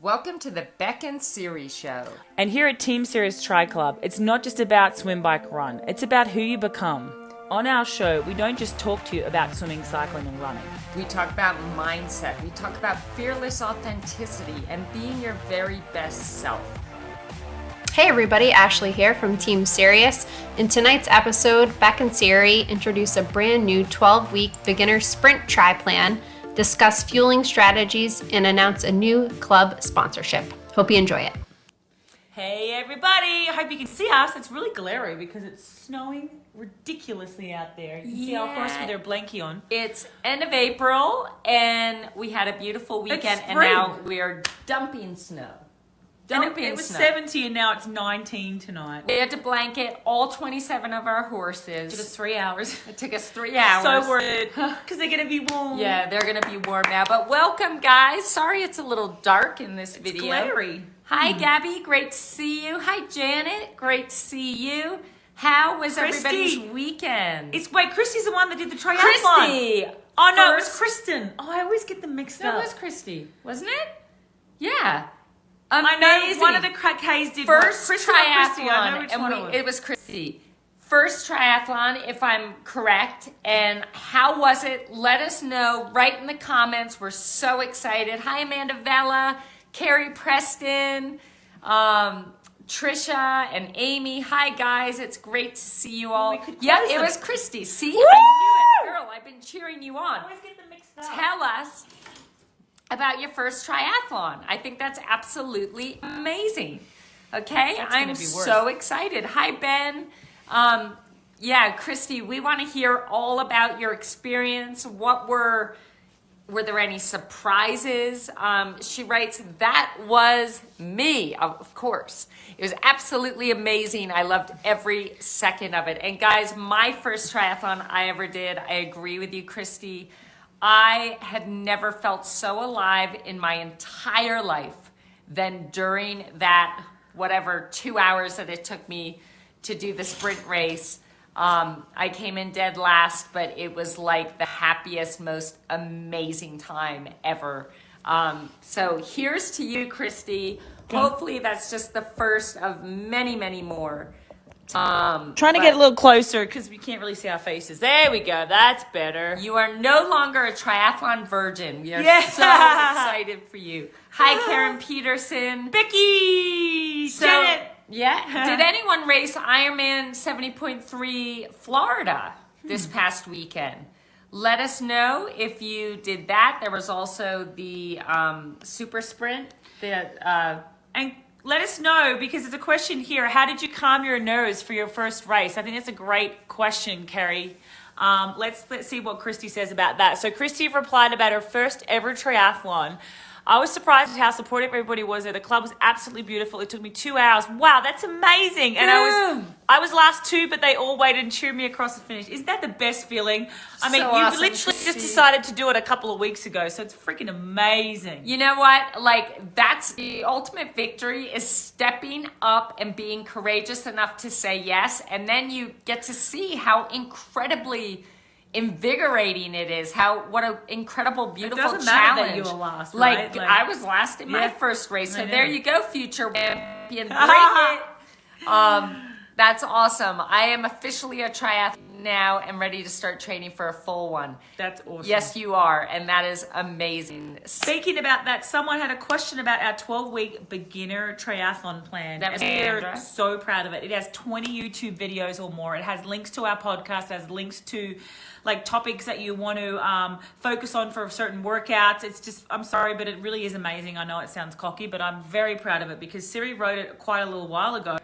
Welcome to the Beck and Siri Show. And here at Team Sirius Tri Club, it's not just about swim, bike, run. It's about who you become. On our show, we don't just talk to you about swimming, cycling, and running. We talk about mindset. We talk about fearless authenticity and being your very best self. Hey everybody, Ashley here from Team Sirius. In tonight's episode, Beck and Siri introduce a brand new 12-week beginner sprint tri-plan, discuss fueling strategies, and announce a new club sponsorship. Hope you enjoy it. Hey everybody, I hope you can see us. It's really glary because it's snowing ridiculously out there. You can see our horse with their blankie on. It's end of April and we had a beautiful weekend and now we are dumping snow. It was 70 and now it's 19 tonight. We had to blanket all 27 of our horses. It took us 3 hours. It took us 3 hours. So worth it because they're going to be warm. Yeah, they're going to be warm now. But welcome, guys. Sorry it's a little dark in this video. It's glary. Hi, Gabby. Great to see you. Hi, Janet. Great to see you. How was everybody's weekend? Wait, Christy's the one that did the triathlon. Christy. Oh, no, it was Kristen. Oh, I always get them mixed up. That was Christy, wasn't it? Yeah. Amazing. I know one of the K's did first Christy triathlon, Christy. I know which one it was Christy. First triathlon, if I'm correct. And how was it? Let us know right in the comments. We're so excited. Hi, Amanda Vella, Carrie Preston, Trisha, and Amy. Hi, guys. It's great to see you all. Yeah, it was Christy. See, woo! I knew it. Girl, I've been cheering you on. I always get them mixed up. Tell us about your first triathlon. I think that's absolutely amazing. Okay, I'm so excited. Hi, Ben. Yeah, Christy, we want to hear all about your experience. Were there any surprises? She writes, that was me, of course. It was absolutely amazing. I loved every second of it. And guys, my first triathlon I ever did, I agree with you, Christy. I had never felt so alive in my entire life than during that, 2 hours that it took me to do the sprint race. I came in dead last, but it was like the happiest, most amazing time ever. So here's to you, Christy. Hopefully that's just the first of many, many more. Trying to get a little closer because we can't really see our faces. There we go. That's better. You are no longer a triathlon virgin. We are so excited for you. Hi, Karen Peterson. Becky. Janet. Yeah. Did anyone race Ironman 70.3 Florida this past weekend? Let us know if you did that. There was also the super sprint. And let us know, because there's a question here. How did you calm your nerves for your first race? I think that's a great question, Carrie. Let's see what Christy says about that. So Christy replied about her first ever triathlon. I was surprised at how supportive everybody was there. The club was absolutely beautiful. It took me 2 hours. Wow, that's amazing. And I was last two, but they all waited and cheered me across the finish. Isn't that the best feeling? I mean, awesome, you literally just decided to do it a couple of weeks ago, so it's freaking amazing. You know what? Like, that's the ultimate victory, is stepping up and being courageous enough to say yes. And then you get to see how incredibly invigorating it is, what an incredible, beautiful challenge. It doesn't matter that you were last, right? Like I was last in my first race, so there you go, future champion. Bring it. That's awesome. I am officially a triathlete now and ready to start training for a full one. That's awesome. Yes, you are, and that is amazing. Speaking about that, someone had a question about our 12-week beginner triathlon plan. That was We're so proud of it. It has 20 YouTube videos or more. It has links to our podcast. It has links to topics that you want to focus on for certain workouts. It's just, I'm sorry, but it really is amazing. I know it sounds cocky, but I'm very proud of it because Siri wrote it quite a little while ago,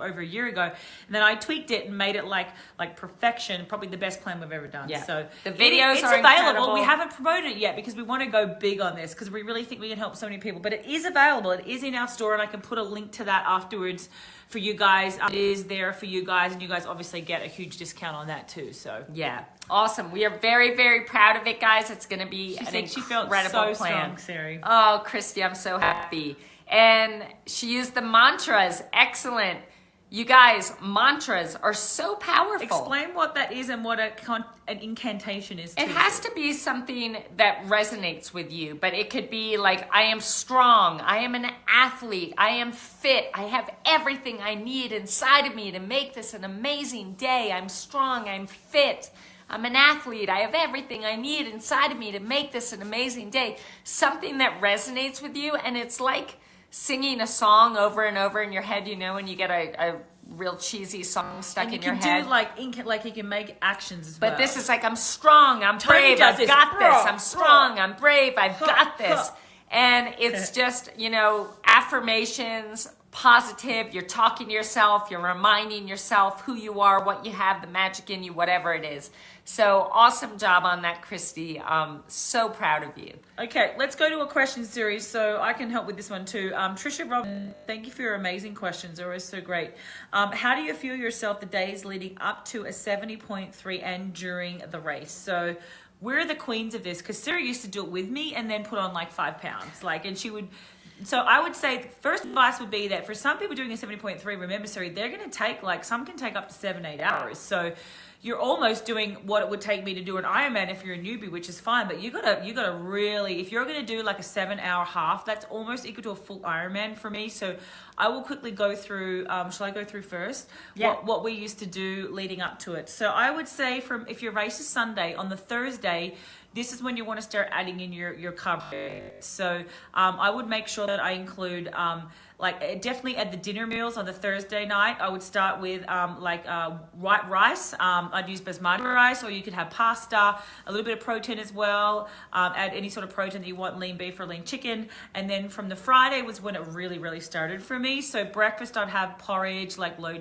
over a year ago, and then I tweaked it and made it like perfection, probably the best plan we've ever done. Yeah. So the videos it's are available. incredible. We haven't promoted it yet because we want to go big on this because we really think we can help so many people, but it is available. It is in our store, and I can put a link to that afterwards for you guys. It is there for you guys, and you guys obviously get a huge discount on that too. So yeah, awesome. We are very, very proud of it, guys. It's going to be an incredible plan. Strong, Siri. Oh, Christy, I'm so happy. And she used the mantras. Excellent. You guys, mantras are so powerful. Explain what that is and what an incantation is. It has to be something that resonates with you, but it could be like, I am strong, I am an athlete, I am fit, I have everything I need inside of me to make this an amazing day. I'm strong, I'm fit, I'm an athlete, I have everything I need inside of me to make this an amazing day. Something that resonates with you, and it's like singing a song over and over in your head, you know, when you get a real cheesy song stuck in your head. And you can do like you can make actions as well. But this is like, I'm strong, I'm brave, I've got this. I'm strong, I'm brave, I've got this. And it's just, you know, affirmations, positive, you're talking to yourself, you're reminding yourself who you are, what you have, the magic in you, whatever it is. So awesome job on that, Christy. So proud of you. Okay, let's go to a question series so I can help with this one too. Trisha Robin, thank you for your amazing questions. They're always so great. How do you feel yourself the days leading up to a 70.3 and during the race? So we're the queens of this because Siri used to do it with me and then put on like 5 pounds. And she would... So I would say the first advice would be that for some people doing a 70.3, remember, Siri, they're going to take some can take up to 7-8 hours. So you're almost doing what it would take me to do an Ironman if you're a newbie, which is fine. But you gotta really, if you're going to do like a 7-hour half, that's almost equal to a full Ironman for me. So I will quickly go through. Shall I go through first? Yeah. What we used to do leading up to it. So I would say if your race is Sunday, on the Thursday, this is when you want to start adding in your carbohydrates. So I would make sure that I include definitely at the dinner meals on the Thursday night, I would start with white rice. I'd use basmati rice, or you could have pasta, a little bit of protein as well. Add any sort of protein that you want, lean beef or lean chicken. And then from the Friday was when it really, really started for me. So breakfast, I'd have porridge, like low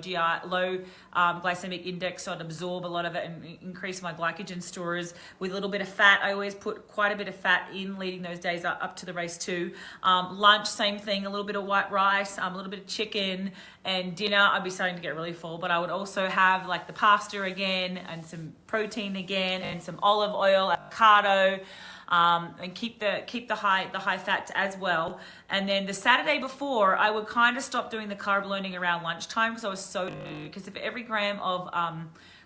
glycemic index, so I'd absorb a lot of it and increase my glycogen stores with a little bit of fat. I always put quite a bit of fat in leading those days up to the race too. Lunch, same thing, a little bit of white rice, a little bit of chicken, and dinner, I'd be starting to get really full, but I would also have like the pasta again and some protein again and some olive oil, avocado, and keep the high fats as well. And then the Saturday before, I would kind of stop doing the carb loading around lunchtime because I was so because if every gram of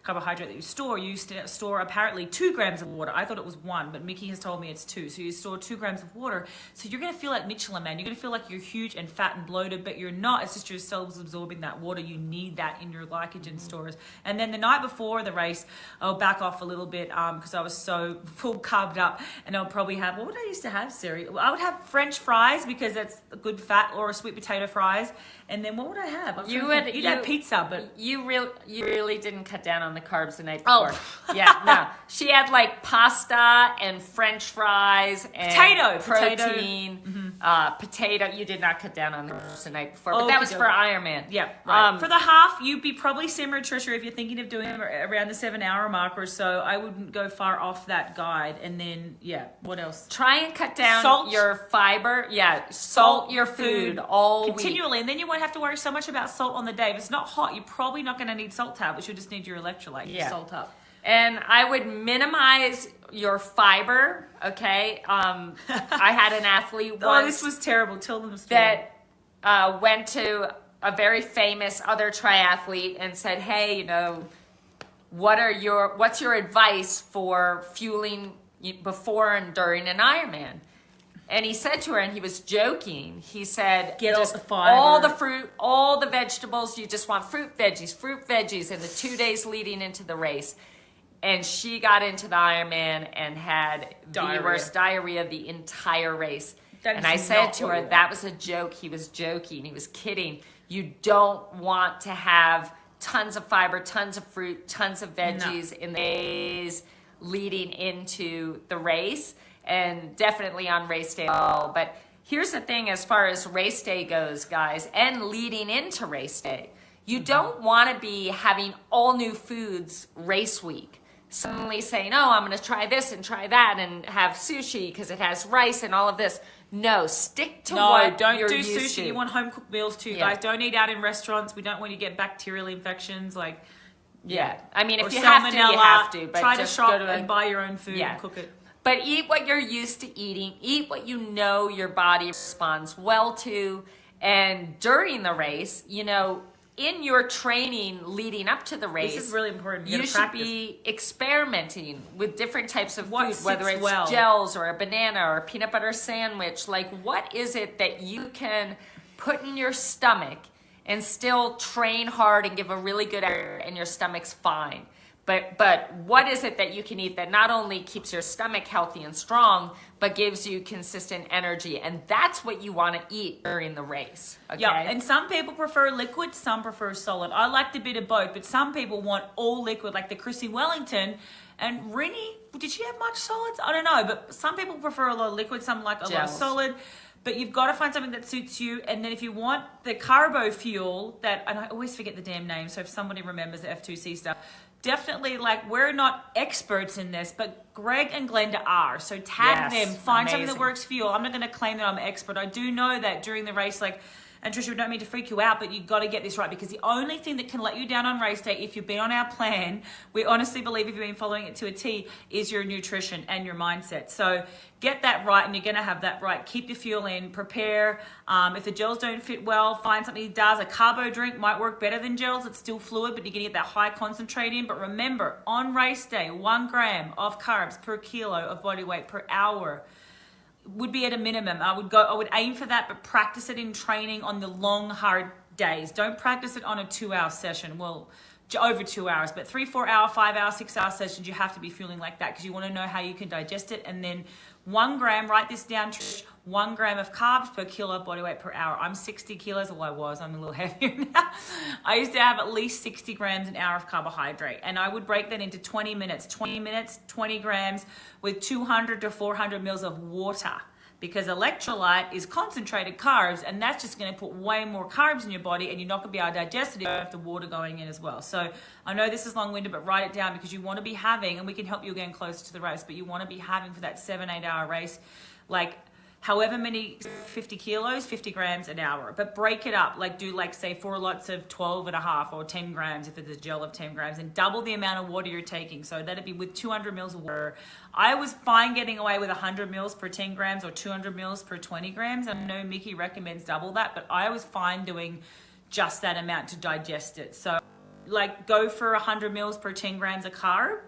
carbohydrate that you store apparently 2 grams of water. I thought it was 1, but Mickey has told me it's 2. So you store 2 grams of water. So you're going to feel like Michelin Man. You're going to feel like you're huge and fat and bloated, but you're not. It's just your cells absorbing that water. You need that in your glycogen stores. And then the night before the race, I'll back off a little bit because I was so full carved up. And I'll probably have, what would I used to have, Siri? I would have French fries because that's a good fat, or a sweet potato fries. And then what would I have? You'd have pizza, but you really didn't cut down on the carbs the night before. Oh. Yeah, no. She had like pasta and French fries and protein, potato. You did not cut down on the carbs the night before, but that was for Ironman. Yeah, right. For the half, you'd be probably similar, Trisha, if you're thinking of doing around the 7-hour mark or so. I wouldn't go far off that guide. And then, what else? Try and cut down your fiber. Yeah, salt your food all continually, week. and then you won't have to worry so much about salt on the day. If it's not hot, you're probably not going to need salt tablets. You'll just need your electrolyte. Yeah. Salt up. And I would minimize your fiber, okay? I had an athlete once. Oh, this was terrible. Tell them the story. That went to a very famous other triathlete and said, hey, you know, what's your advice for fueling before and during an Ironman? And he said to her, and he was joking, he said, get all the fiber, all the fruit, all the vegetables, you just want fruit, veggies in the 2 days leading into the race. And she got into the Ironman and had the worst diarrhea the entire race. And I said to her, that was a joke. He was joking. He was kidding. You don't want to have tons of fiber, tons of fruit, tons of veggies in the days leading into the race. And definitely on race day. But here's the thing as far as race day goes, guys, and leading into race day. You don't want to be having all new foods race week. Suddenly saying, oh, I'm going to try this and try that and have sushi because it has rice and all of this. No, stick to what you're used to. Don't do sushi. You want home cooked meals too, guys. Don't eat out in restaurants. We don't want you to get bacterial infections I mean, if you have to, you have to. But try to shop and buy your own food and cook it. But eat what you're used to eating. Eat what you know your body responds well to. And during the race, you know, in your training leading up to the race, This is really important. You should practice. be experimenting with different types of What food, whether sits it's well. gels or a banana or a peanut butter sandwich. Like, what is it that you can put in your stomach and still train hard and give a really good effort and your stomach's fine? But what is it that you can eat that not only keeps your stomach healthy and strong, but gives you consistent energy? And that's what you want to eat during the race. Okay? Yeah, and some people prefer liquid, some prefer solid. I liked a bit of both, but some people want all liquid, like the Chrissy Wellington. And Rini, did she have much solids? I don't know, but some people prefer a lot of liquid, some like a lot of Gels. solid. But you've got to find something that suits you. And then if you want the carbo fuel that, and I always forget the damn name, so if somebody remembers the F2C stuff, definitely, like, we're not experts in this, but Greg and Glenda are. So tag Yes, them, find something amazing. that works for you. I'm not going to claim that I'm an expert. I do know that during the race, like, and Tricia, we don't mean to freak you out, but you've got to get this right, because the only thing that can let you down on race day, if you've been on our plan, we honestly believe if you've been following it to a T, is your nutrition and your mindset. So get that right, and you're going to have that right. Keep your fuel in, prepare. If the gels don't fit well, find something that does. A carbo drink might work better than gels. It's still fluid, but you're going to get that high concentrate in. But remember, on race day, 1 gram of carbs per kilo of body weight per hour would be at a minimum. I would aim for that, but practice it in training on the long, hard days. Don't practice it on a 2-hour session. Well, over 2 hours, but 3, 4 hour, 5 hour, 6 hour sessions, you have to be fueling like that, because you want to know how you can digest it. And then 1 gram, write this down, Trish, 1 gram of carbs per kilo of body weight per hour. I'm 60 kilos, well, I'm a little heavier now. I used to have at least 60 grams an hour of carbohydrate, and I would break that into 20 minutes, 20 grams with 200 to 400 mils of water. Because electrolyte is concentrated carbs, and that's just going to put way more carbs in your body, and you're not going to be able to digest it if you have the water going in as well. So I know this is long-winded, but write it down, because you want to be having, and we can help you again closer to the race, but you want to be having for that 7-8 hour race, like however many, 50 kilos, 50 grams an hour. But break it up, like do like say 4 lots of 12.5 or 10 grams if it's a gel of 10 grams, and double the amount of water you're taking. So that'd be with 200 mils of water. I was fine getting away with 100 mils per 10 grams or 200 mils per 20 grams. I know Mickey recommends double that, but I was fine doing just that amount to digest it. So like go for 100 mils per 10 grams of carb.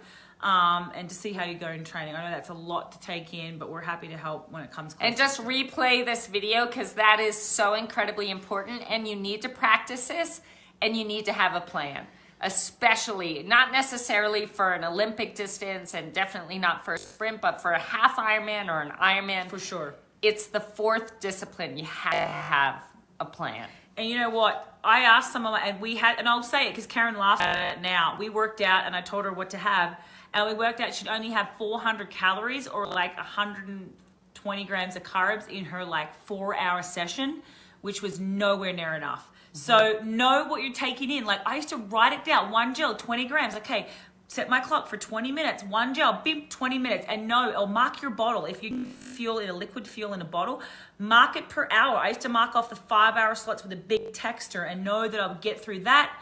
And to see how you go in training. I know that's a lot to take in, but we're happy to help when it comes close. And just replay this video, because that is so incredibly important, and you need to practice this, and you need to have a plan, especially not necessarily for an Olympic distance, and definitely not for a sprint, but for a half Ironman or an Ironman. For sure. It's the 4th discipline. You have to have a plan. And you know what? I asked some of my, and I'll say it because Karen laughs at it now. We worked out, and I told her what to have, and we worked out she'd only have 400 calories or like 120 grams of carbs in her like 4-hour session, which was nowhere near enough. So know what you're taking in. Like I used to write it down. 1 gel, 20 grams. Okay, set my clock for 20 minutes. 1 gel, bim, 20 minutes. And know, or mark your bottle. If you fuel in a liquid fuel in a bottle, mark it per hour. I used to mark off the 5-hour slots with a big texter and know that I would get through that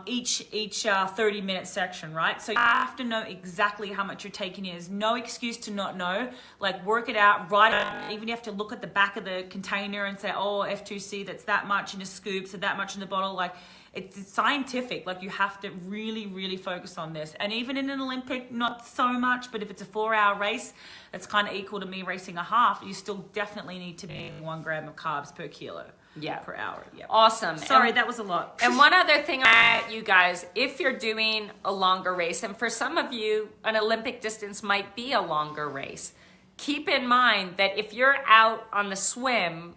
each 30-minute section, right? So you have to know exactly how much you're taking in. There's no excuse to not know. Like work it out, write it out. Even you have to look at the back of the container and say, oh, F2C, that's that much in a scoop, so that much in the bottle. Like it's scientific. Like you have to really, really focus on this. And even in an Olympic, not so much, but if it's a 4-hour race, that's kind of equal to me racing a half, you still definitely need to be 1 gram of carbs per kilo. Yeah. Per hour. Yeah. Awesome. Sorry, And- that was a lot. And one other thing about you guys, if you're doing a longer race, and for some of you, an Olympic distance might be a longer race, keep in mind that if you're out on the swim,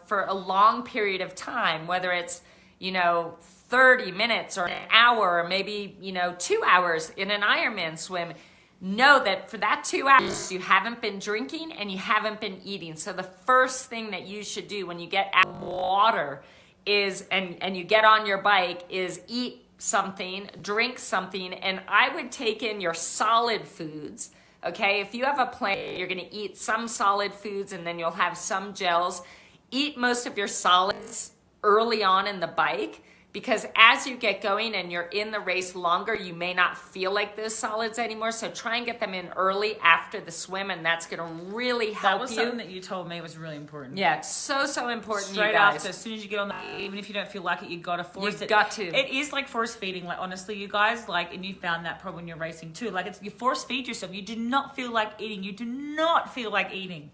for a long period of time, whether it's, 30 minutes or an hour, or maybe, 2 hours in an Ironman swim, know that for that 2 hours, you haven't been drinking and you haven't been eating. So the first thing that you should do when you get out of water is, and you get on your bike, is eat something, drink something, and I would take in your solid foods. Okay, if you have a plan, you're gonna eat some solid foods and then you'll have some gels. Eat most of your solids early on in the bike, because as you get going and you're in the race longer, you may not feel like those solids anymore. So try and get them in early after the swim, and that's going to really help That was you. something that you told me was really important. Yeah, it's so important, Straight you guys. after, as soon as you get on that, even if you don't feel like it, you got to force it. You've got to. It is like force feeding, like honestly, you guys, like, and you found that probably when you're racing too. Like, it's, you force feed yourself. You do not feel like eating. You do not feel like eating.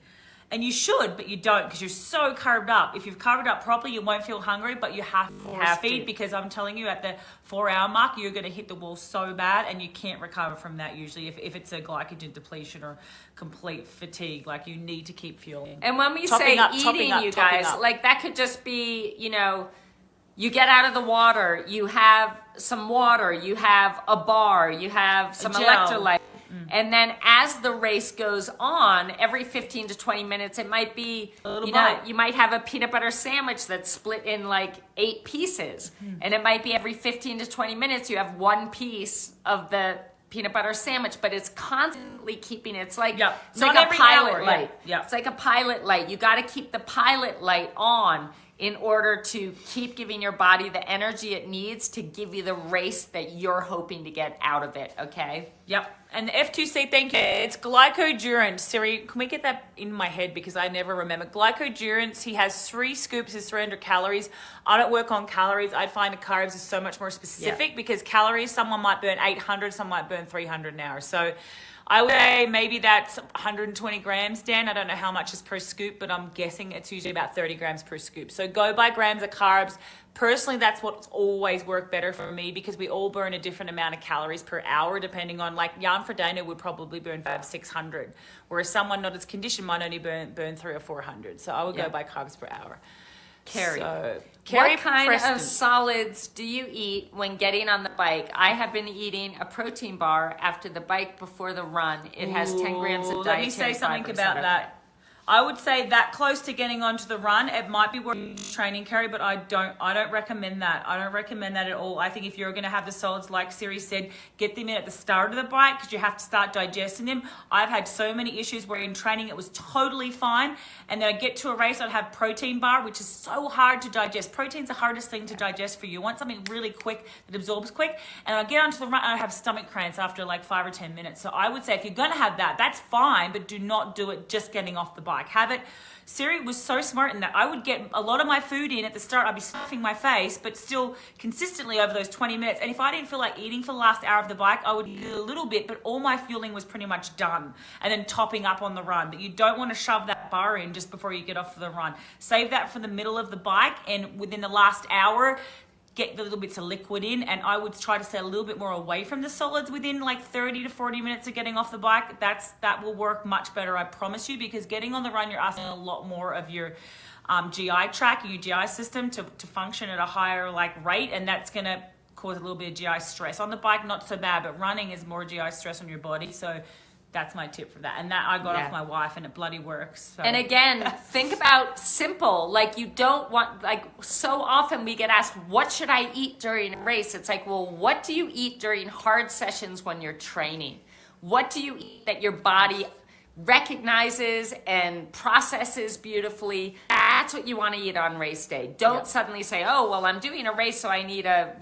And you should, but you don't, because you're so carved up. If you've carved up properly, you won't feel hungry, but you have to force feed, because I'm telling you, at the 4-hour mark, you're going to hit the wall so bad, and you can't recover from that usually if it's a glycogen depletion or complete fatigue. Like, you need to keep fueling. And when we say eating, you guys, like, that could just be, you know, you get out of the water, you have some water, you have a bar, you have some electrolyte. And then as the race goes on, every 15 to 20 minutes, it might be, you might have a peanut butter sandwich that's split in like 8 pieces. And it might be every 15 to 20 minutes, you have 1 piece of the peanut butter sandwich, but it's constantly keeping, it's like, it's like a pilot light. It's like a pilot light. You got to keep the pilot light on in order to keep giving your body the energy it needs to give you the race that you're hoping to get out of it, okay? Yep. And the F2C, thank you. It's glycodurance. Siri, can we get that in my head, because I never remember. Glycodurance, he has 3 scoops, is 300 calories. I don't work on calories. I find the carbs is so much more specific, because calories, someone might burn 800, some might burn 300 an hour. So I would say maybe that's 120 grams, Dan. I don't know how much is per scoop, but I'm guessing it's usually about 30 grams per scoop. So go by grams of carbs. Personally, that's what's always worked better for me, because we all burn a different amount of calories per hour, depending on, like, Jan Frodeno would probably burn 500-600, whereas someone not as conditioned might only burn 300 or 400. So I would go by carbs per hour. Carrie, Carrie what kind Preston. of solids do you eat when getting on the bike? I have been eating a protein bar after the bike before the run. It has 10 grams of dietary fiber. Let me say something about that. I would say that close to getting onto the run, it might be worth training, Carrie, but I don't recommend that. I don't recommend that at all. I think if you're going to have the solids, like Siri said, get them in at the start of the bike, because you have to start digesting them. I've had so many issues where in training it was totally fine, and then I get to a race, I'd have protein bar, which is so hard to digest. Protein's the hardest thing to digest for you. You want something really quick that absorbs quick, and I get onto the run and I have stomach cramps after like 5 or 10 minutes. So I would say if you're going to have that, that's fine, but do not do it just getting off the bike. Have it. Siri was so smart in that. I would get a lot of my food in at the start. I'd be stuffing my face, but still consistently over those 20 minutes. And if I didn't feel like eating for the last hour of the bike, I would eat a little bit, but all my fueling was pretty much done. And then topping up on the run. But you don't want to shove that bar in just before you get off for the run. Save that for the middle of the bike, and within the last hour, get the little bits of liquid in, and I would try to stay a little bit more away from the solids within like 30 to 40 minutes of getting off the bike. That will work much better, I promise you, because getting on the run, you're asking a lot more of your GI tract, your GI system to function at a higher like rate, and that's going to cause a little bit of GI stress. On the bike, not so bad, but running is more GI stress on your body, so that's my tip for that. And that I got off my wife, and it bloody works. So. And again, think about simple. Like, you don't want, like, so often we get asked, what should I eat during a race? It's like, well, what do you eat during hard sessions when you're training? What do you eat that your body recognizes and processes beautifully? That's what you want to eat on race day. Don't suddenly say, oh, well, I'm doing a race, so I need a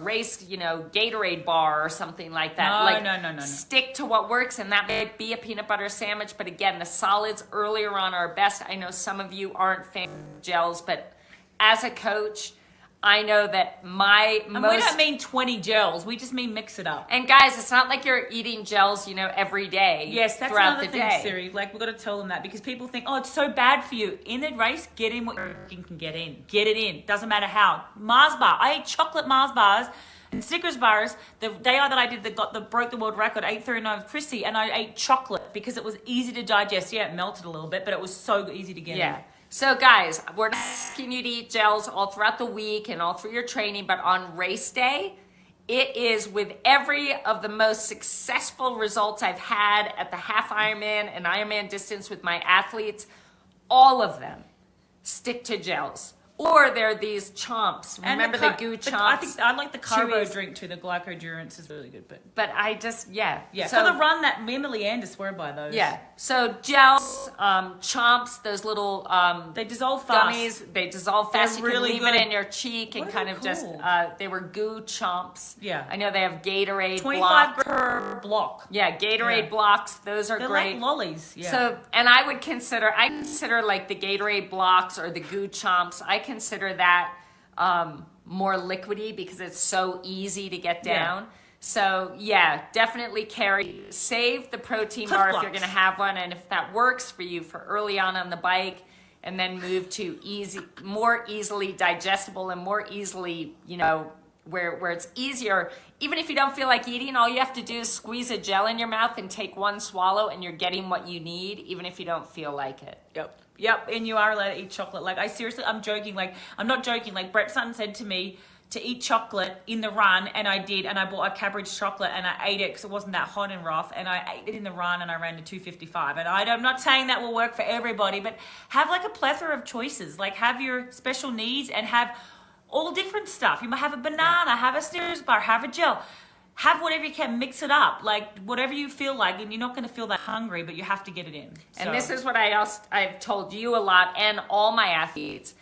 race, Gatorade bar or something like that. No. Stick to what works, and that may be a peanut butter sandwich. But again, the solids earlier on are best. I know some of you aren't fans of gels, but as a coach, I know that we don't mean 20 gels. We just mean mix it up. And guys, it's not like you're eating gels, every day. Yes, that's throughout another the thing, day. Siri. Like, we've got to tell them that, because people think, oh, it's so bad for you. In the race, get in what you can get in. Get it in. Doesn't matter how. Mars bar. I ate chocolate Mars bars and Snickers bars the day that I did broke the world record, 8:39 with Christy, and I ate chocolate because it was easy to digest. Yeah, it melted a little bit, but it was so easy to get in. So guys, we're not asking you to eat gels all throughout the week and all through your training, but on race day, it is with every of the most successful results I've had at the half Ironman and Ironman distance with my athletes, all of them stick to gels. Or there are these chomps. Remember the goo chomps? I think I like the carbo Chewies. drink too. The glycodurance is really good. But I just, yeah. Yeah, so, for the run, that me and Leanne swear by those. Yeah. So gels, chomps, those little they dissolve fast. gummies, they dissolve fast. They're You really can leave it good. in your cheek and What kind are of they just, called? they were goo chomps. Yeah. I know they have Gatorade 25 blocks. per block. Yeah, Gatorade Yeah. blocks. Those are They're great. like lollies. Yeah. So, and I consider like the Gatorade blocks or the goo chomps, I consider that more liquidy because it's so easy to get down. So yeah, definitely carry, save the protein Cliff bar if blocks. you're going to have one. And if that works for you for early on the bike, and then move to more easily digestible and more easily, where it's easier. Even if you don't feel like eating, all you have to do is squeeze a gel in your mouth and take one swallow and you're getting what you need, even if you don't feel like it. Yep, and you are allowed to eat chocolate. Like, I'm joking. Like, I'm not joking. Like, Brett Sutton said to me to eat chocolate in the run, and I did, and I bought a Cadbury's chocolate, and I ate it because it wasn't that hot and rough, and I ate it in the run, and I ran to 2:55. And I'm not saying that will work for everybody, but have, like, a plethora of choices. Like, have your special needs and have all different stuff. You might have a banana, have a Snickers bar, have a gel. Have whatever you can, mix it up, like whatever you feel like, and you're not going to feel that hungry, but you have to get it in. And this is what I've told you a lot and all my athletes.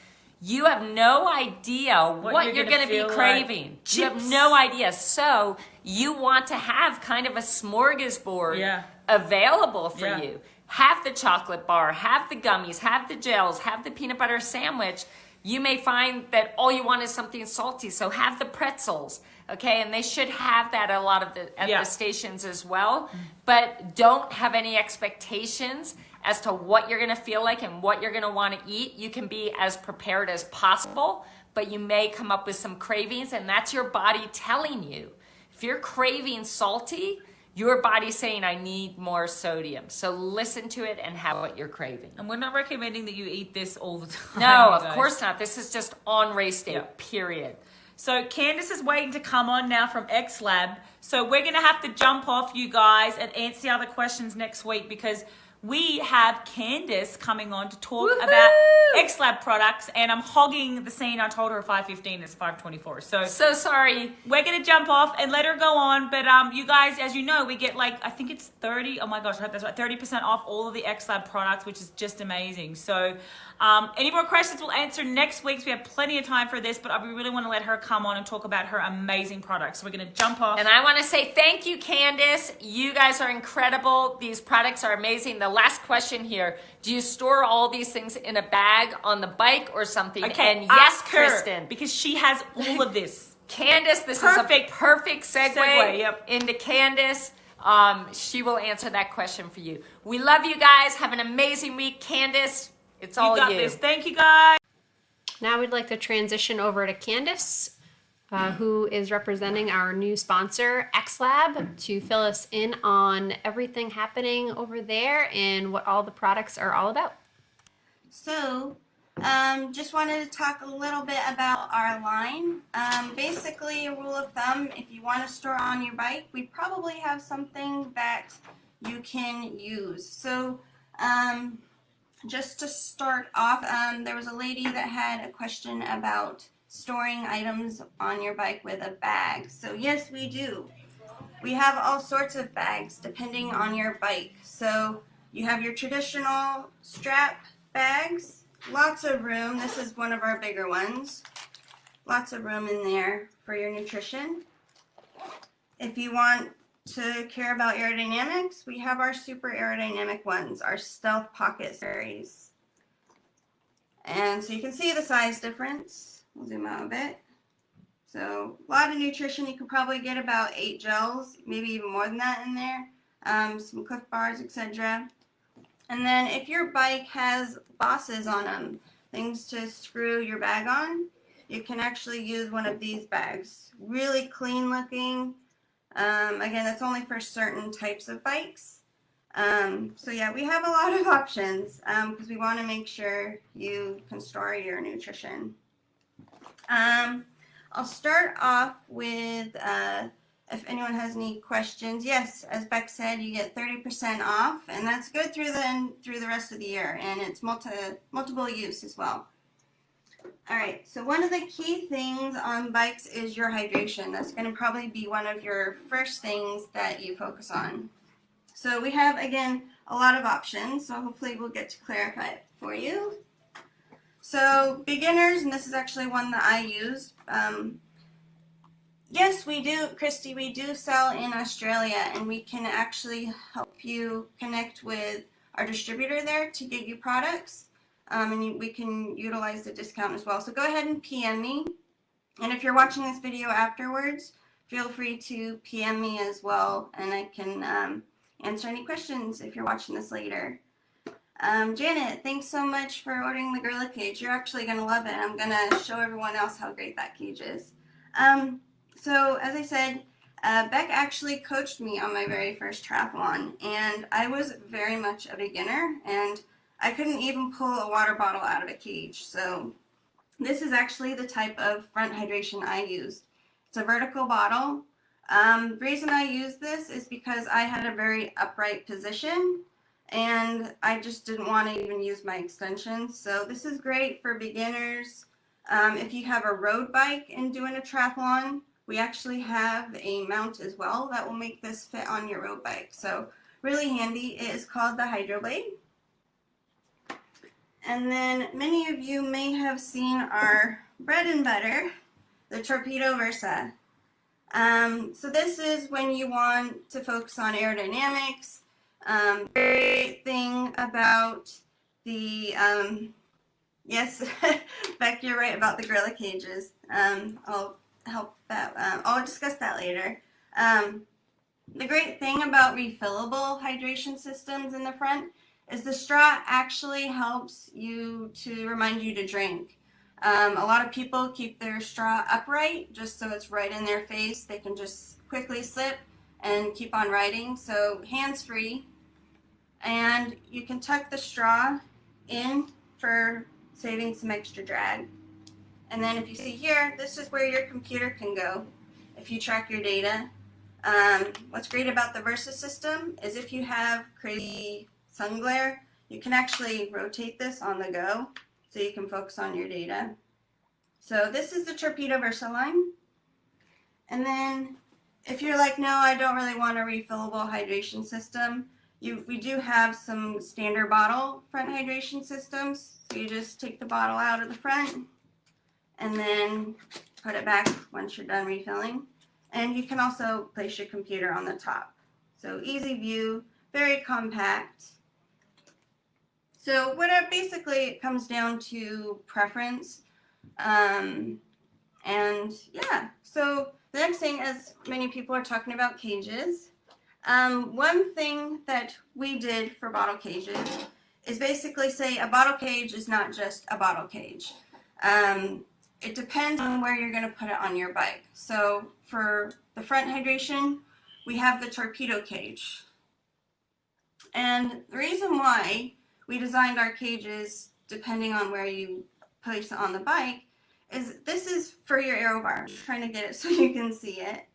You have no idea what you're going to be craving. Like. You have no idea. So you want to have kind of a smorgasbord available for you. Have the chocolate bar, have the gummies, have the gels, have the peanut butter sandwich. You may find that all you want is something salty, so have the pretzels. Okay, and they should have that at a lot of the stations as well. But don't have any expectations as to what you're going to feel like and what you're going to want to eat. You can be as prepared as possible, but you may come up with some cravings, and that's your body telling you. If you're craving salty, your body's saying, I need more sodium. So listen to it and have what you're craving. And we're not recommending that you eat this all the time. No, of course not. This is just on race day, period. So Candace is waiting to come on now from Xlab. So we're going to have to jump off, you guys, and answer the other questions next week because we have Candace coming on to talk about Xlab products, and I'm hogging the scene. I told her 5:15, it's 5:24. So sorry. We're going to jump off and let her go on, but you guys, as you know, we get like, I think it's 30, oh my gosh, I hope that's right, 30% off all of the Xlab products, which is just amazing. So any more questions we'll answer next week. So we have plenty of time for this, but we really want to let her come on and talk about her amazing products. So we're going to jump off. And I want to say thank you, Candace. You guys are incredible. These products are amazing. The last question here, do you store all these things in a bag on the bike or something? Okay, and yes, ask her, Kristen. because she has all of this. Candace, this is a perfect segue into Candace. She will answer that question for you. We love you guys. Have an amazing week. Candace, it's all you. You got this. Thank you, guys. Now we'd like to transition over to Candace, who is representing our new sponsor, Xlab, to fill us in on everything happening over there and what all the products are all about. So, just wanted to talk a little bit about our line. Basically, a rule of thumb, if you want to store on your bike, we probably have something that you can use. So, just to start off, there was a lady that had a question about storing items on your bike with a bag. So yes, we do. We have all sorts of bags depending on your bike. So you have your traditional strap bags, lots of room. This is one of our bigger ones. Lots of room in there for your nutrition. If you want to care about aerodynamics, we have our super aerodynamic ones, our Stealth Pocket series. And so you can see the size difference. We'll zoom out a bit. So a lot of nutrition. You could probably get about 8 gels, maybe even more than that in there. Some Cliff Bars, etc. And then if your bike has bosses on them, things to screw your bag on, you can actually use one of these bags. Really clean looking. Again, that's only for certain types of bikes. So yeah, we have a lot of options because we want to make sure you can store your nutrition. I'll start off with if anyone has any questions. Yes, as Beck said, you get 30% off, and that's good through the rest of the year, and it's multiple use as well. All right, so one of the key things on bikes is your hydration. That's going to probably be one of your first things that you focus on. So we have, again, a lot of options, so hopefully we'll get to clarify it for you. So beginners, and this is actually one that I used. Yes, we do, Christy, we do sell in Australia, and we can actually help you connect with our distributor there to get you products. And we can utilize the discount as well. So go ahead and PM me. And if you're watching this video afterwards, feel free to PM me as well, and I can answer any questions if you're watching this later. Janet, thanks so much for ordering the Gorilla Cage. You're actually going to love it. I'm going to show everyone else how great that cage is. So as I said, Beck actually coached me on my very first triathlon, and I was very much a beginner, and I couldn't even pull a water bottle out of a cage. So this is actually the type of front hydration I used. It's a vertical bottle. The reason I use this is because I had a very upright position, and I just didn't want to even use my extensions. So this is great for beginners. If you have a road bike and doing a triathlon, we actually have a mount as well that will make this fit on your road bike. So really handy. It is called the Hydroblade. And then many of you may have seen our bread and butter, the Torpedo Versa. So this is when you want to focus on aerodynamics. Great thing about the, yes, Beck, you're right about the Gorilla Cages. I'll discuss that later. The great thing about refillable hydration systems in the front is the straw actually helps you to remind you to drink. A lot of people keep their straw upright just so it's right in their face. They can just quickly sip and keep on riding. So hands-free, and you can tuck the straw in for saving some extra drag. And then if you see here, this is where your computer can go if you track your data. What's great about the Versa system is if you have crazy sun glare, you can actually rotate this on the go so you can focus on your data. So this is the Torpedo Versa line. And then if you're like, no, I don't really want a refillable hydration system, we do have some standard bottle front hydration systems. So you just take the bottle out of the front and then put it back once you're done refilling. And you can also place your computer on the top. So easy view, very compact. So what basically it comes down to preference. And yeah, so the next thing, as many people are talking about cages, one thing that we did for bottle cages is basically say a bottle cage is not just a bottle cage. It depends on where you're going to put it on your bike. So for the front hydration, we have the Torpedo cage. And the reason why we designed our cages depending on where you place it on the bike is this is for your aero bar. I'm trying to get it so you can see it.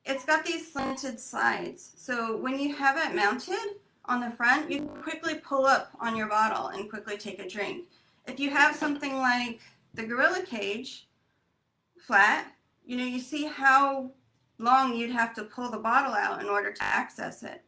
It's got these slanted sides. So when you have it mounted on the front, you can quickly pull up on your bottle and quickly take a drink. If you have something like the Gorilla Cage flat, you see how long you'd have to pull the bottle out in order to access it.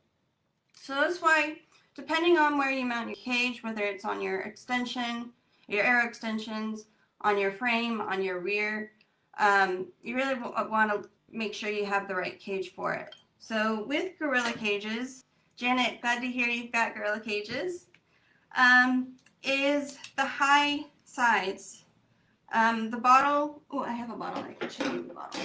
So that's why, depending on where you mount your cage, whether it's on your extension, your aero extensions, on your frame, on your rear, you really want to make sure you have the right cage for it. So with Gorilla Cages, Janet, glad to hear you've got Gorilla Cages, is the high sides. The bottle, oh, I have a bottle, I can show you the bottle.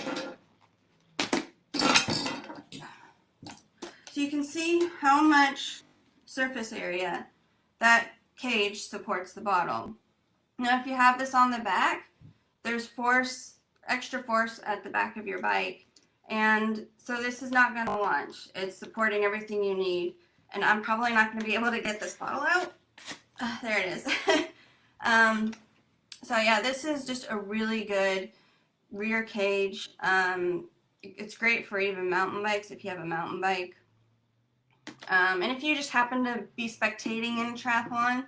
So you can see how much surface area that cage supports the bottle. Now if you have this on the back, there's extra force at the back of your bike, and so this is not going to launch. It's supporting everything you need, and I'm probably not going to be able to get this bottle out. There it is. So yeah, this is just a really good rear cage. It's great for even mountain bikes if you have a mountain bike. And if you just happen to be spectating in a triathlon,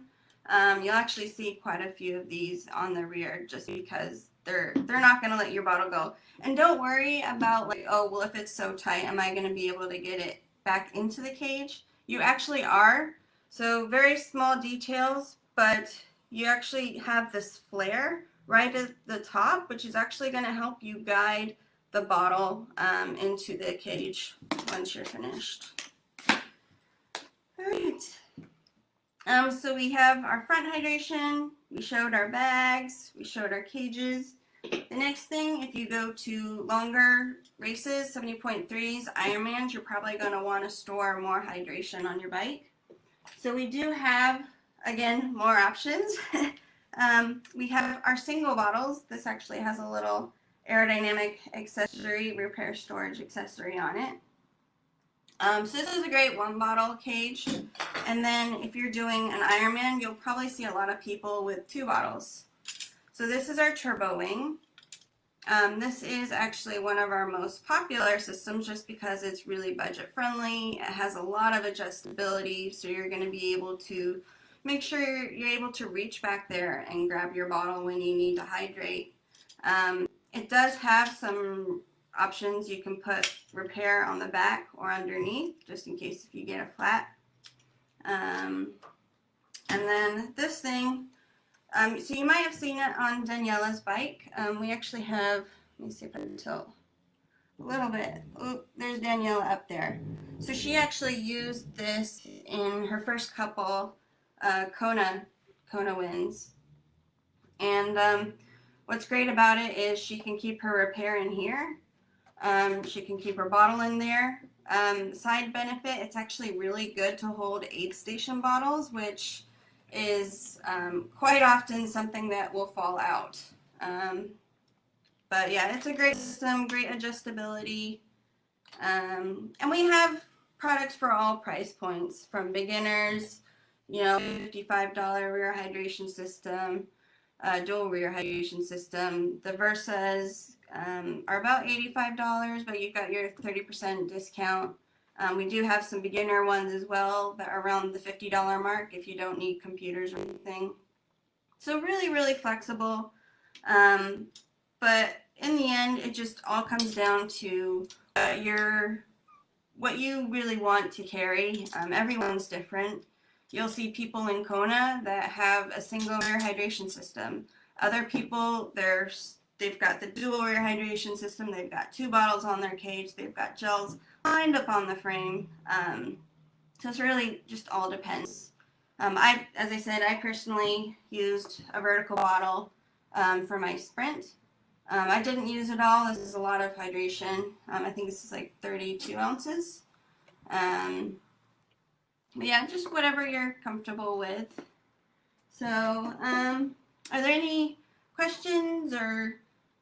You'll actually see quite a few of these on the rear just because they're not going to let your bottle go. And don't worry about like, oh, well, if it's so tight, am I going to be able to get it back into the cage? You actually are. So very small details, but you actually have this flare right at the top, which is actually going to help you guide the bottle into the cage once you're finished. All right. So we have our front hydration, we showed our bags, we showed our cages. The next thing, if you go to longer races, 70.3s, Ironmans, you're probably going to want to store more hydration on your bike. So we do have, again, more options. We have our single bottles. This actually has a little aerodynamic accessory, repair storage accessory on it. So this is a great one bottle cage. And then if you're doing an Ironman, you'll probably see a lot of people with 2 bottles. So this is our turbo wing. This is actually one of our most popular systems just because it's really budget friendly. It has a lot of adjustability, so you're going to be able to make sure you're able to reach back there and grab your bottle when you need to hydrate. It does have some options. You can put repair on the back or underneath just in case if you get a flat. And then this thing, so you might have seen it on Danielle's bike. We actually have, let me see if I can tilt a little bit. Oh, there's Danielle up there. So she actually used this in her first couple Kona wins. And what's great about it is she can keep her repair in here. She can keep her bottle in there. Side benefit, it's actually really good to hold aid station bottles, which is quite often something that will fall out. But yeah, it's a great system, great adjustability. And we have products for all price points, from beginners, $55 rear hydration system, dual rear hydration system. The Versas are about $85, but you've got your 30% discount. We do have some beginner ones as well that are around the $50 mark if you don't need computers or anything. So really, really flexible. But in the end, it just all comes down to what you really want to carry. Everyone's different. You'll see people in Kona that have a single rear hydration system. Other people, they've got the dual rear hydration system. They've got 2 bottles on their cage. They've got gels lined up on the frame. So it's really just all depends. As I said, I personally used a vertical bottle for my sprint. I didn't use it all. This is a lot of hydration. I think this is like 32 ounces. But yeah, just whatever you're comfortable with. So, are there any questions or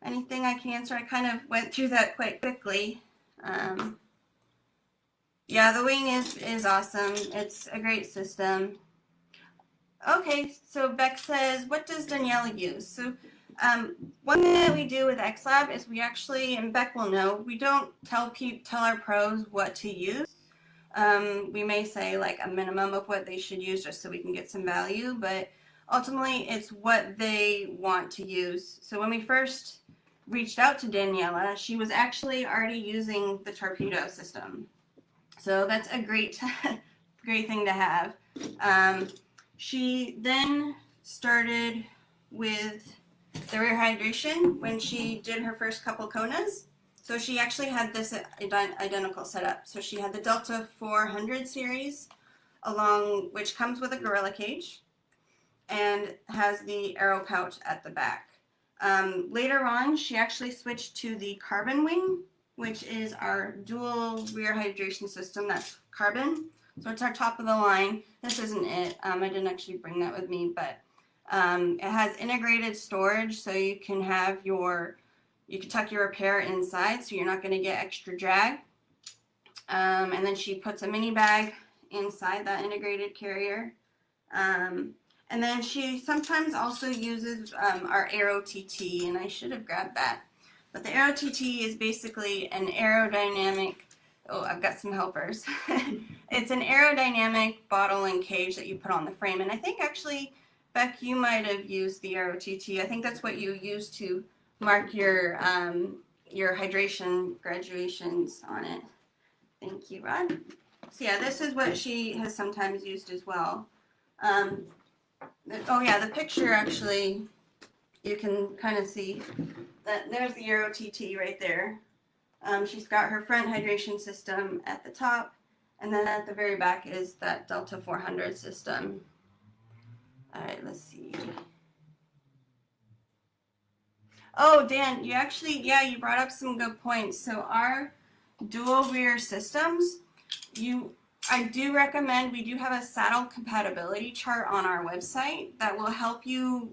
anything I can answer? I kind of went through that quite quickly. Yeah, the wing is awesome. It's a great system. Okay, so Beck says, what does Danielle use? So one thing that we do with Xlab is we actually, and Beck will know, we don't tell our pros what to use. We may say like a minimum of what they should use just so we can get some value, but ultimately it's what they want to use. So when we first reached out to Daniela, she was actually already using the torpedo system. So that's a great thing to have. She then started with the rear hydration when she did her first couple Konas. So she actually had this identical setup. So she had the Delta 400 series, which comes with a Gorilla cage and has the aero pouch at the back. Later on, she actually switched to the carbon wing, which is our dual rear hydration system. That's carbon. So it's our top of the line. This isn't it. I didn't actually bring that with me, but it has integrated storage, so you can tuck your repair inside, so you're not going to get extra drag. And then she puts a mini bag inside that integrated carrier. And then she sometimes also uses our Aero TT, and I should have grabbed that. But the Aero TT is basically an aerodynamic, I've got some helpers. It's an aerodynamic bottle and cage that you put on the frame. And I think actually Beck, you might have used the ROTT. I think that's what you used to mark your hydration graduations on it. Thank you, Rod. So yeah, this is what she has sometimes used as well. Oh yeah, the picture actually, you can kind of see that there's the ROTT right there. She's got her front hydration system at the top, and then at the very back is that Delta 400 system. All right, let's see. Oh, Dan, you actually, yeah, you brought up some good points. So our dual rear systems, I do recommend, we do have a saddle compatibility chart on our website that will help you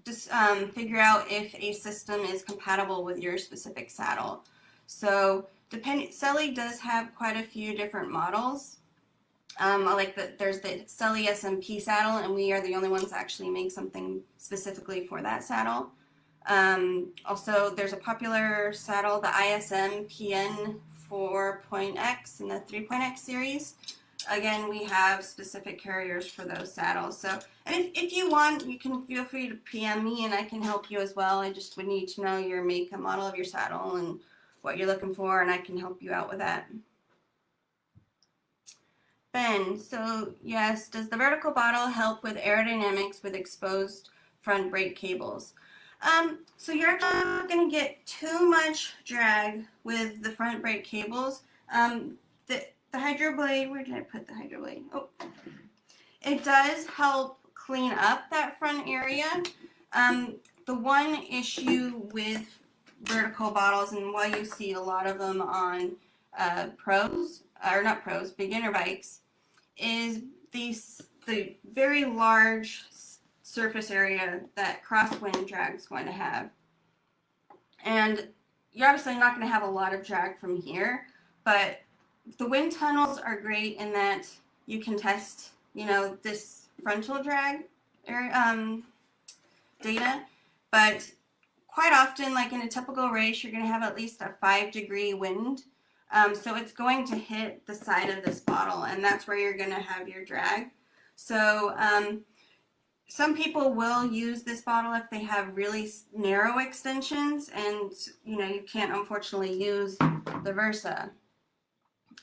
just figure out if a system is compatible with your specific saddle. So Selly does have quite a few different models. There's the Selly SMP saddle, and we are the only ones that actually make something specifically for that saddle. Also, there's a popular saddle, the ISM PN 4.X and the 3.X series. Again, we have specific carriers for those saddles. So, and if you want, you can feel free to PM me and I can help you as well. I just would need to know your make and model of your saddle and what you're looking for, and I can help you out with that. Ben, so yes, does the vertical bottle help with aerodynamics with exposed front brake cables? So you're not going to get too much drag with the front brake cables. The Hydroblade, where did I put the Hydroblade? Oh, it does help clean up that front area. The one issue with vertical bottles, and why you see a lot of them on beginner bikes, is the very large surface area that crosswind drag is going to have. And you're obviously not going to have a lot of drag from here, but the wind tunnels are great in that you can test, this frontal drag data, but quite often, like in a typical race, you're going to have at least a 5-degree wind. So it's going to hit the side of this bottle, and that's where you're going to have your drag. So some people will use this bottle if they have really narrow extensions, and you can't unfortunately use the Versa.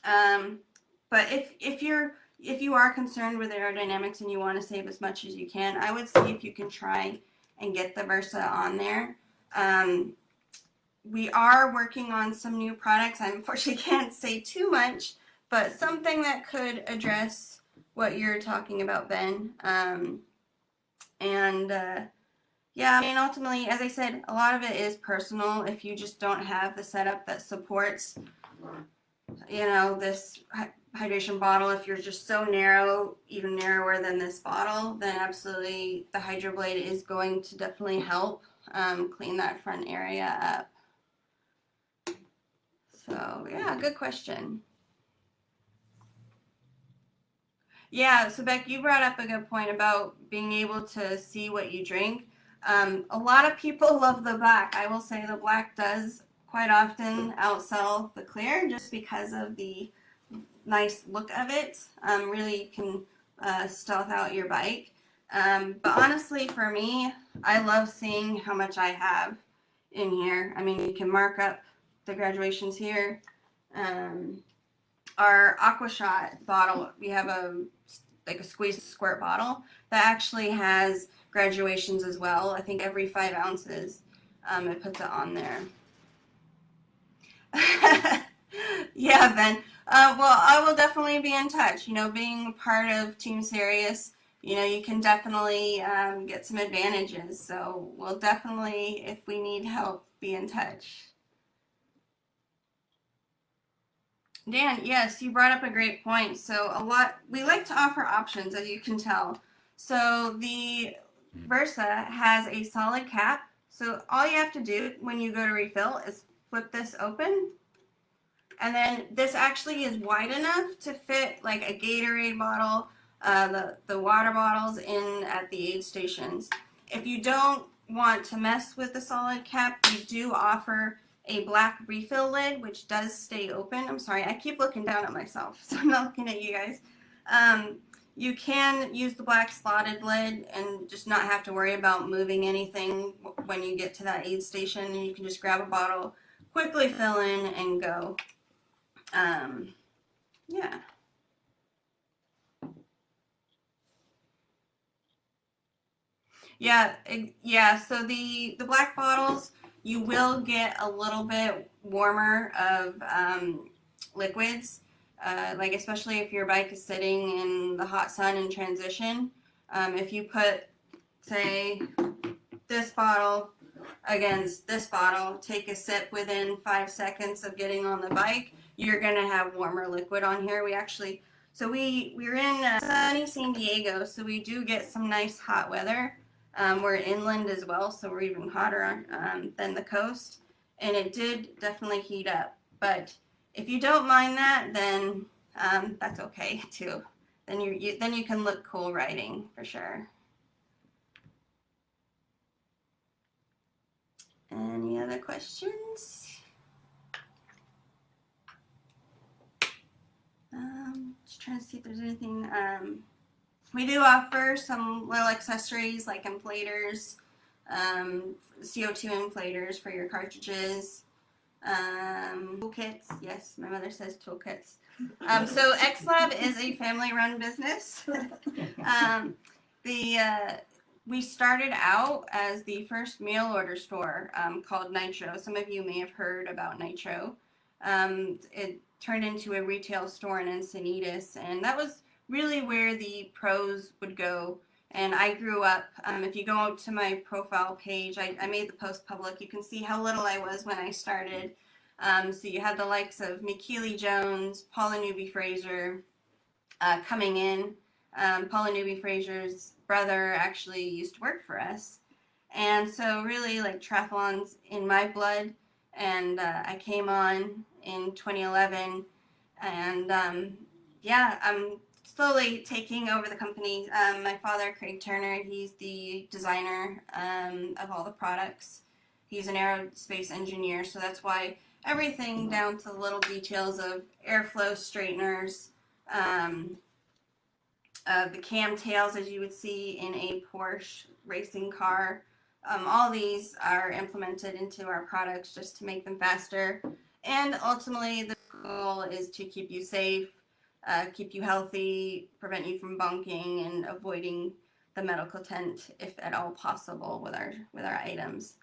But if you are concerned with aerodynamics and you want to save as much as you can, I would see if you can try and get the Versa on there. We are working on some new products. I unfortunately can't say too much, but something that could address what you're talking about, Ben. Yeah, I mean, ultimately, as I said, a lot of it is personal. If you just don't have the setup that supports, this hydration bottle, if you're just so narrow, even narrower than this bottle, then absolutely the Hydroblade is going to definitely help clean that front area up. So, yeah, good question. Yeah, so Beck, you brought up a good point about being able to see what you drink. A lot of people love the black. I will say the black does quite often outsell the clear just because of the nice look of it. Really can stealth out your bike. But honestly, for me, I love seeing how much I have in here. I mean, you can mark up the graduations here. Our AquaShot bottle, we have a squeeze squirt bottle that actually has graduations as well. I think every 5 ounces, it puts it on there. Yeah, Ben. Well, I will definitely be in touch. Being part of Team Sirius, you can definitely get some advantages. So we'll definitely, if we need help, be in touch. Dan, yes, you brought up a great point. So we like to offer options, as you can tell. So the Versa has a solid cap. So all you have to do when you go to refill is flip this open. And then this actually is wide enough to fit like a Gatorade bottle, the water bottles in at the aid stations. If you don't want to mess with the solid cap, we do offer a black refill lid, which does stay open. I'm sorry, I keep looking down at myself, so I'm not looking at you guys. You can use the black slotted lid and just not have to worry about moving anything when you get to that aid station. And you can just grab a bottle, quickly fill in, and go. Yeah. Yeah. So the black bottles, you will get a little bit warmer of liquids, like especially if your bike is sitting in the hot sun in transition. If you put, say, this bottle against this bottle, take a sip within 5 seconds of getting on the bike, you're gonna have warmer liquid on here. We're in sunny San Diego, so we do get some nice hot weather. We're inland as well, so we're even hotter than the coast, and it did definitely heat up. But if you don't mind that, then that's okay too. Then you can look cool riding for sure. Any other questions? Just trying to see if there's anything. We do offer some little accessories like inflators, CO2 inflators for your cartridges, toolkits. Yes, my mother says toolkits. So Xlab is a family-run business. We started out as the first mail order store called Nitro. Some of you may have heard about Nitro. It turned into a retail store in Encinitas, and that was really where the pros would go. And I grew up, if you go to my profile page, I made the post public. You can see how little I was when I started. So you had the likes of McKeely Jones, Paula Newby Fraser coming in. Paula Newby Fraser's brother actually used to work for us. And so really, like, triathlon's in my blood. And I came on in 2011. And I'm slowly taking over the company. My father, Craig Turner, he's the designer of all the products. He's an aerospace engineer, so that's why everything down to the little details of airflow straighteners, the cam tails, as you would see in a Porsche racing car. All these are implemented into our products just to make them faster. And ultimately, the goal is to keep you safe, keep you healthy, prevent you from bunking, and avoiding the medical tent if at all possible with our items.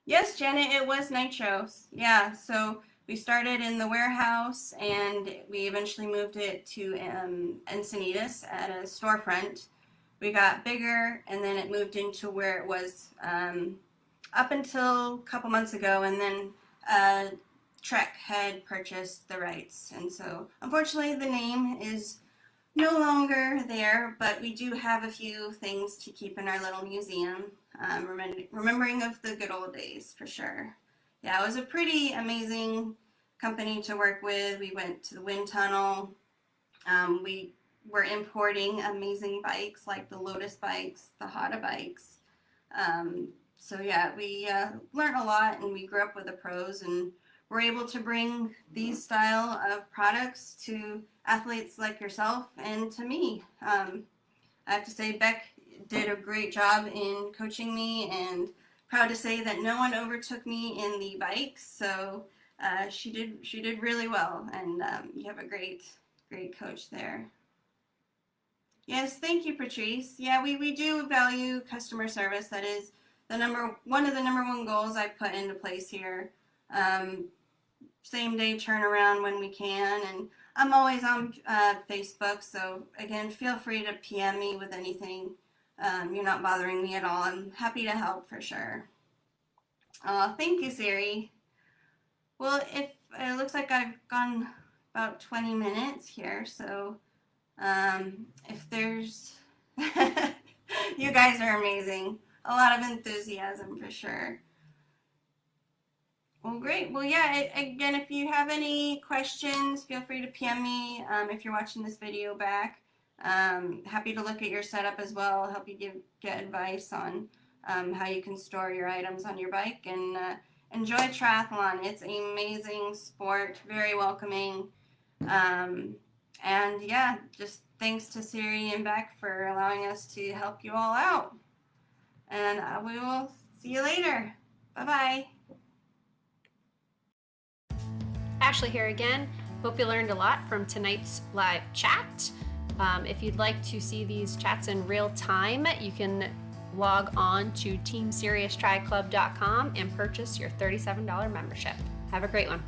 Yes, Janet, it was Nitro. Yeah, so we started in the warehouse, and we eventually moved it to Encinitas at a storefront. We got bigger, and then it moved into where it was up until a couple months ago, and then Trek had purchased the rights. And so, unfortunately, the name is no longer there, but we do have a few things to keep in our little museum, remembering of the good old days, for sure. Yeah, it was a pretty amazing company to work with. We went to the wind tunnel. We were importing amazing bikes like the Lotus bikes, the Hada bikes. So yeah, we learned a lot, and we grew up with the pros, and we're able to bring these style of products to athletes like yourself and to me. I have to say, Beck did a great job in coaching me, and proud to say that no one overtook me in the bikes. So she did really well, and you have a great coach there. Yes, thank you, Patrice. Yeah, we do value customer service. That is one of the number one goals I put into place here. Same day turnaround when we can, and I'm always on Facebook, so again, feel free to PM me with anything. You're not bothering me at all. I'm happy to help for sure. Thank you, Siri. Well, it looks like I've gone about 20 minutes here, so if there's you guys are amazing. A lot of enthusiasm for sure. Well, great. Well, yeah, again, if you have any questions, feel free to PM me if you're watching this video back. Happy to look at your setup as well, help you get advice on how you can store your items on your bike, and enjoy triathlon. It's an amazing sport, very welcoming. And yeah, just thanks to Siri and Beck for allowing us to help you all out. And we will see you later. Bye-bye. Ashley here again. Hope you learned a lot from tonight's live chat. If you'd like to see these chats in real time, you can log on to teamserioustriclub.com and purchase your $37 membership. Have a great one.